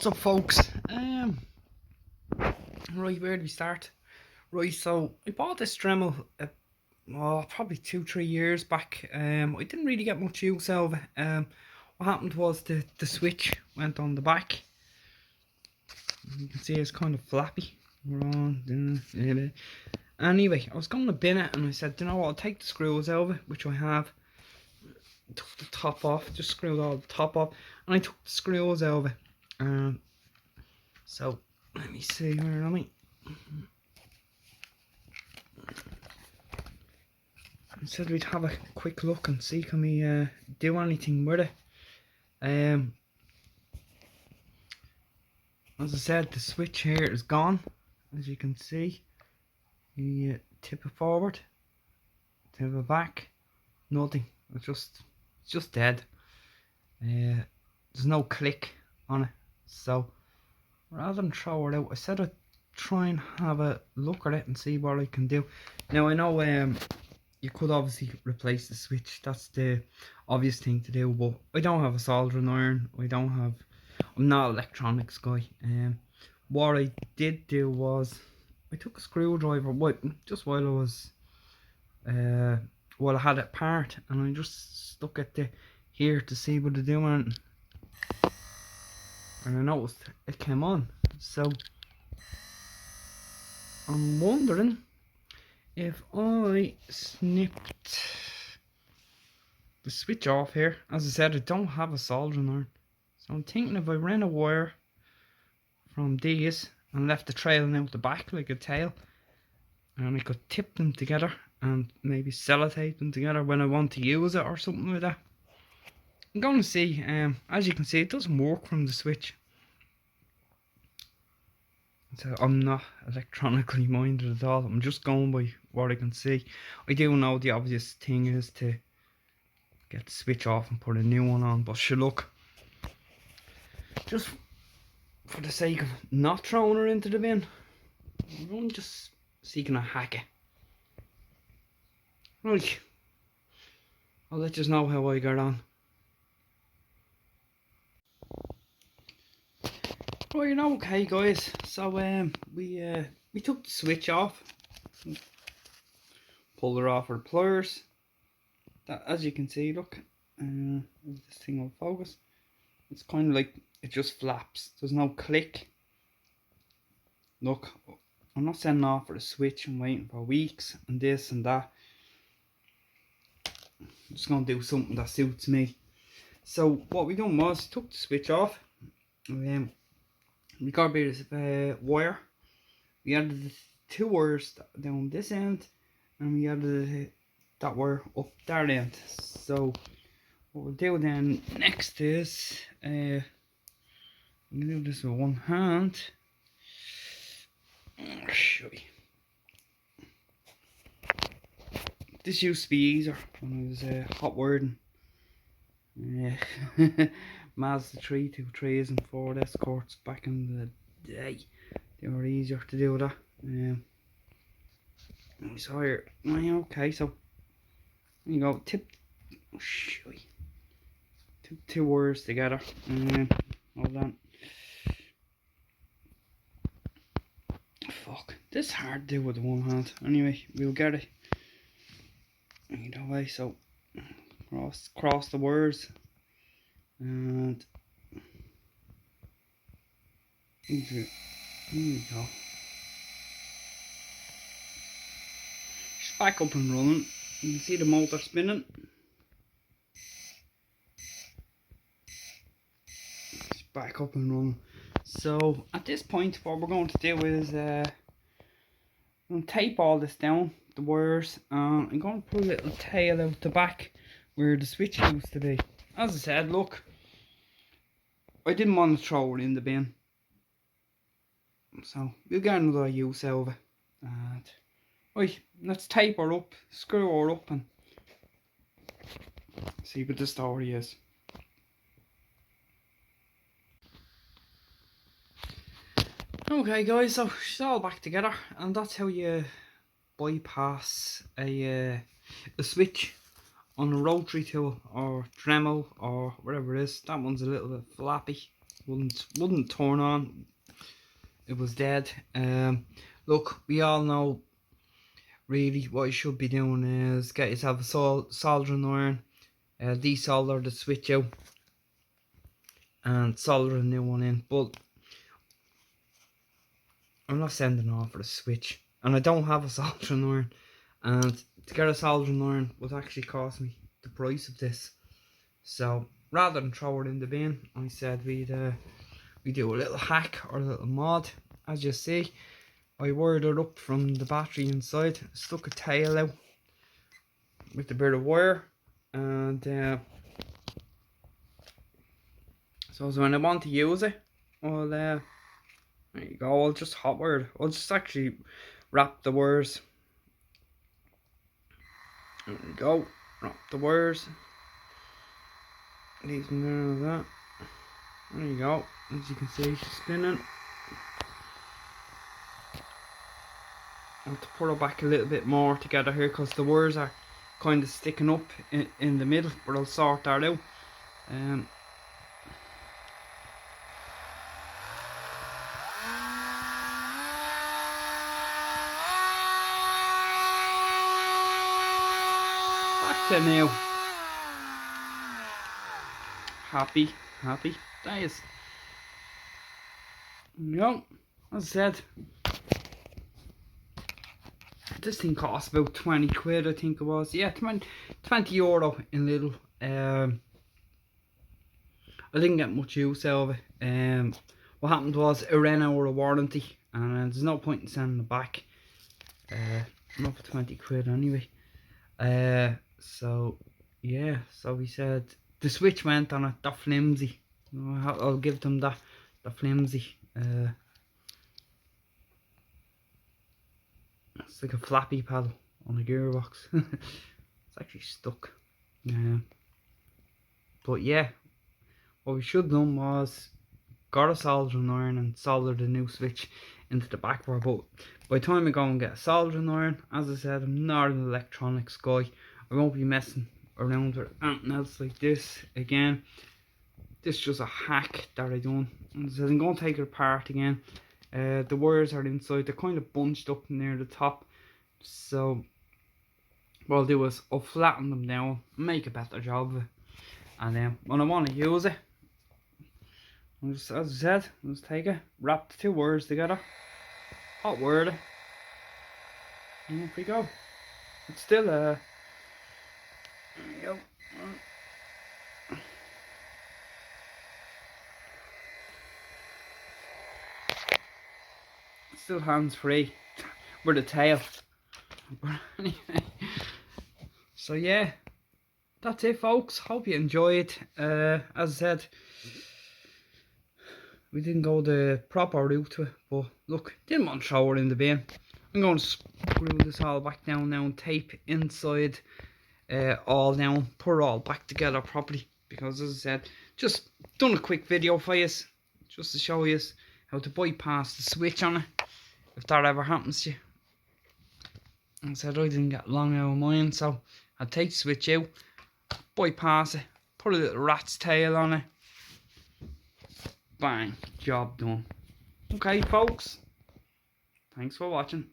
What's up, folks? Right, where do we start? Right, so I bought this Dremel probably 2-3 years back. I didn't really get much use out of it. What happened was the switch went on the back. You can see it's kind of flappy. Anyway, I was going to bin it and I said, you know what, I'll take the screws out of it, which I have. Took the top off, just screwed all the top off, and I took the screws out of it. So let me see, where am I? I said we'd have a quick look and see can we do anything with it. As I said, the switch here is gone, as you can see. You tip it forward, tip it back, nothing. It's just dead. There's no click on it, so rather than throw it out, I said I'd try and have a look at it and see what I can do. Now I know you could obviously replace the switch, that's the obvious thing to do, but I don't have a soldering iron, I'm not an electronics guy. What I did do was I took a screwdriver just while I was while I had it apart, and I just stuck it here to see what it doing, and I noticed it came on. So I'm wondering if I snipped the switch off here. As I said, I don't have a soldering iron, so I'm thinking if I ran a wire from these and left the trailing out the back like a tail, and I could tip them together and maybe sellotape them together when I want to use it or something like that. I'm going to see. As you can see, it doesn't work from the switch, so I'm not electronically minded at all. I'm just going by what I can see. I do know the obvious thing is to get the switch off and put a new one on, but sure, look, just for the sake of not throwing her into the bin, I'm just seeking a hack it. Right, I'll let you know how I got on. Right, okay guys, so we took the switch off, pulled her off with the pliers. That, as you can see, look, if this thing will focus, it's kind of like it just flaps, there's no click. Look, I'm not sending off for the switch, I'm waiting for weeks and this and that. I'm just going to do something that suits me. So what we done was took the switch off. We got a bit of wire. We added the 2 wires down this end, and we added that wire up that end. So what we'll do then next is I'm gonna do this with one hand. I'll show you. This used to be easier when I was hot wiring. Mazda 323s and Ford Escorts back in the day. They were easier to do that. So here, okay, so there you go, show you. Two wires together, hold on. Fuck, this is hard to do with one hand. Anyway, we'll get it either way. So cross the wires, and here we go. Just back up and running. You can see the motor spinning. Just back up and running. So at this point, what we're going to do is I'm going to tape all this down, the wires, and I'm going to put a little tail out the back where the switch used to be. As I said, look, I didn't want to throw it in the bin, so we'll get another use out of it. And right, let's tape her up, screw her up, and see what the story is. Okay guys, so she's all back together, and that's how you bypass a switch on a rotary tool or Dremel or whatever it is. That one's a little bit flappy. wouldn't turn on. It was dead. Look, we all know really what you should be doing is get yourself a soldering iron, desolder the switch out, and solder a new one in. But I'm not sending off for the switch, and I don't have a soldering iron. And to get a soldering iron would actually cost me the price of this. So rather than throw it in the bin, I said we do a little hack or a little mod. As you see, I wired it up from the battery inside, stuck a tail out with a bit of wire, and so when I want to use it, there you go, I'll just hot wire it. I'll just actually wrap the wires. There we go, wrap the wires. Leave them there like that. There you go, as you can see, she's spinning. I have to pull it back a little bit more together here because the wires are kind of sticking up in the middle, but I'll sort that out. Back to now. Happy days. No, as I said, this thing cost about 20 quid, I think it was. Yeah, 20 euro in Lidl. I didn't get much use out of it. What happened was it ran out of warranty, and there's no point in sending it back. Not for 20 quid anyway. So yeah, so we said the switch went on it, that flimsy. I'll give them that, the flimsy. It's like a flappy paddle on a gearbox. It's actually stuck. But yeah, what we should have done was got a soldering iron and soldered the new switch into the back bar. But by the time I go and get a soldering iron, as I said, I'm not an electronics guy. I won't be messing around with anything else like this again. This is just a hack that I done. And so I'm going to take it apart again. The wires are inside, they're kind of bunched up near the top. So what I'll do is I'll flatten them down, make a better job of it. And then when I want to use it, I'll just, as I said, I'll just take it, wrap the two wires together, hot wire it, and off we go. It's still there you go. Still hands free with a tail. But anyway, so yeah, that's it folks, hope you enjoyed. As I said, we didn't go the proper route to it, but look, didn't want to throw it in the bin. I'm going to screw this all back down now and tape inside all down, put it all back together properly, because as I said, just done a quick video for you just to show you how to bypass the switch on it if that ever happens to you. And I said I didn't get long out of mine, so I'd take the switch out, bypass it, put a little rat's tail on it, bang, job done. Okay folks, thanks for watching.